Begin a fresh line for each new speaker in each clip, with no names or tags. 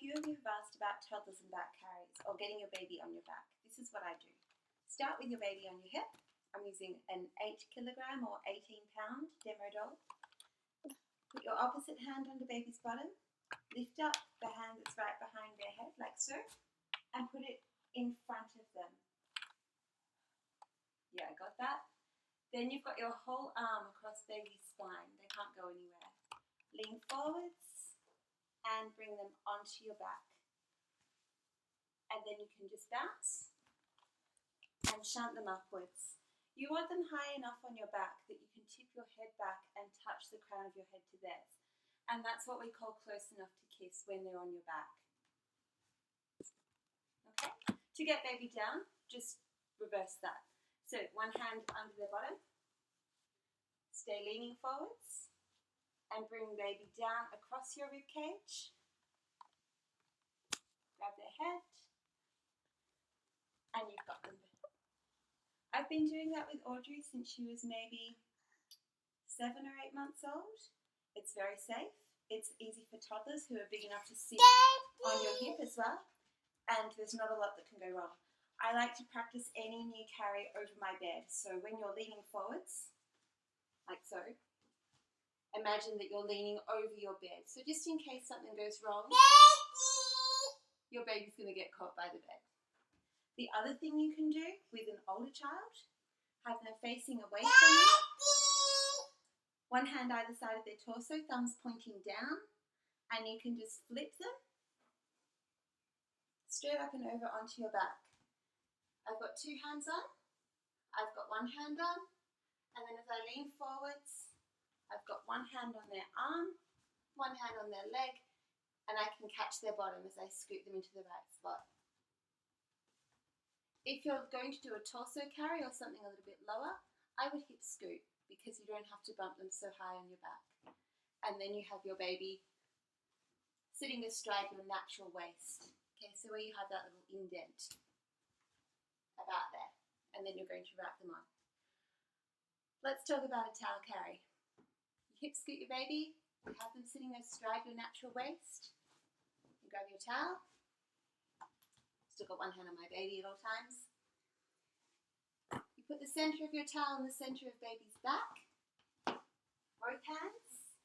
few of you have asked about toddlers and back carries or getting your baby on your back. This is what I do. Start with your baby on your hip. I'm using an 8 kilogram or 18 pound demo doll. Put your opposite hand on the baby's bottom. Lift up the hand that's right behind their head, like so, and put it in front of them. Yeah, got that? Then you've got your whole arm across baby's spine. They can't go anywhere. Lean forwards and bring them onto your back. And then you can just bounce and shunt them upwards. You want them high enough on your back that you can tip your head back and touch the crown of your head to theirs. And that's what we call close enough to kiss when they're on your back. Okay? To get baby down, just reverse that. So one hand under their bottom. Stay leaning forwards. And bring baby down across your rib cage. Grab their head. And you've got them. I've been doing that with Audrey since she was maybe 7 or 8 months old. It's very safe. It's easy for toddlers who are big enough to sit on your hip as well. And there's not a lot that can go wrong. I like to practice any new carry over my bed. So when you're leaning forwards, like so, imagine that you're leaning over your bed. So just in case something goes wrong, your baby's going to get caught by the bed. The other thing you can do with an older child, have them facing away from you. One hand either side of their torso, thumbs pointing down, and you can just flip them straight up and over onto your back. I've got 2 hands on, I've got 1 hand on, and then as I lean forwards, I've got 1 hand on their arm, 1 hand on their leg, and I can catch their bottom as I scoot them into the right spot. If you're going to do a torso carry or something a little bit lower, I would hip scoot because you don't have to bump them so high on your back. And then you have your baby sitting astride your natural waist. Okay, so where you have that little indent about there. And then you're going to wrap them on. Let's talk about a towel carry. You hip scoot your baby, you have them sitting astride your natural waist. You grab your towel. Still got 1 hand on my baby at all times. You put the center of your towel in the center of baby's back. Both hands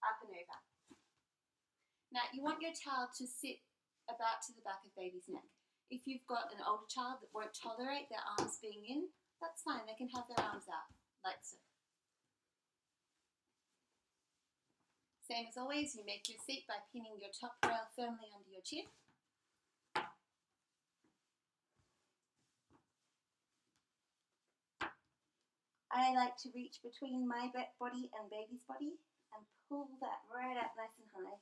up and over. Now you want your towel to sit about to the back of baby's neck. If you've got an older child that won't tolerate their arms being in, that's fine. They can have their arms out, like so. Same as always, you make your seat by pinning your top rail firmly under your chin. I like to reach between my body and baby's body and pull that right up nice and high.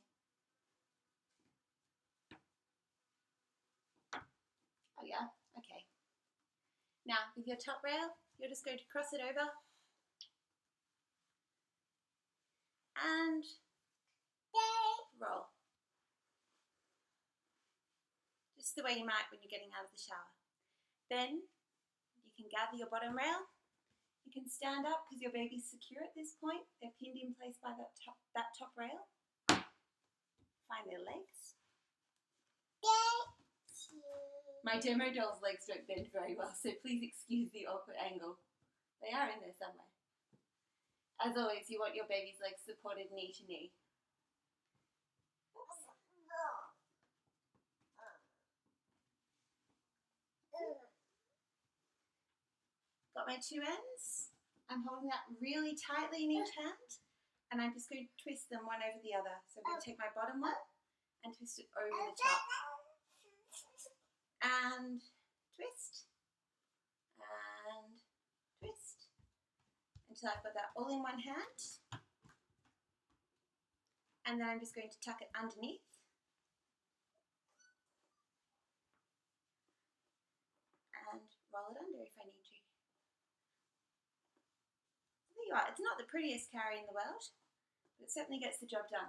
Oh yeah, okay. Now with your top rail, you're just going to cross it over and roll. Just the way you might when you're getting out of the shower. Then you can gather your bottom rail. You can stand up because your baby's secure at this point. They're pinned in place by that top rail. Find their legs. My demo doll's legs don't bend very well, so please excuse the awkward angle. They are in there somewhere. As always, you want your baby's legs supported knee to knee. Oops. Got my 2 ends. I'm holding that really tightly in each hand, and I'm just going to twist them one over the other. So I'm going to take my bottom one and twist it over the top. And twist. And twist. Until I've got that all in one hand. And then I'm just going to tuck it underneath. And roll it under if I need to. There you are. It's not the prettiest carry in the world, but it certainly gets the job done.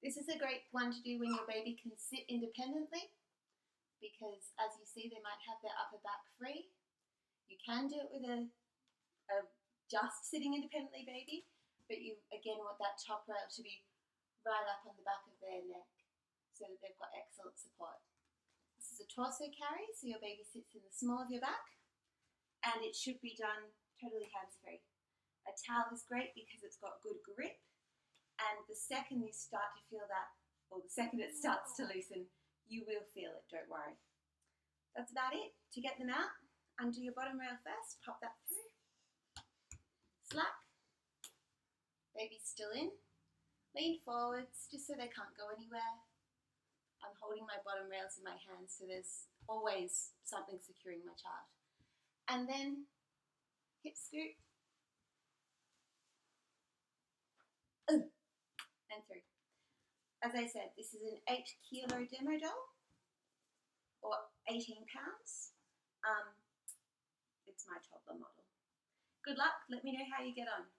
This is a great one to do when your baby can sit independently because, as you see, they might have their upper back free. You can do it with a just sitting independently baby, but you again want that top rail to be right up on the back of their neck so that they've got excellent support. This is a torso carry, so your baby sits in the small of your back, and it should be done totally hands-free. A towel is great because it's got good grip, and the second you start to feel that, or the second it starts to loosen, you will feel it, don't worry. That's about it. To get them out, undo your bottom rail first, pop that through, slack, baby's still in, lean forwards just so they can't go anywhere. I'm holding my bottom rails in my hands so there's always something securing my child. And then hip scoop, and through. As I said, this is an 8-kilo demo doll, or 18 pounds. It's my toddler model. Good luck, let me know how you get on.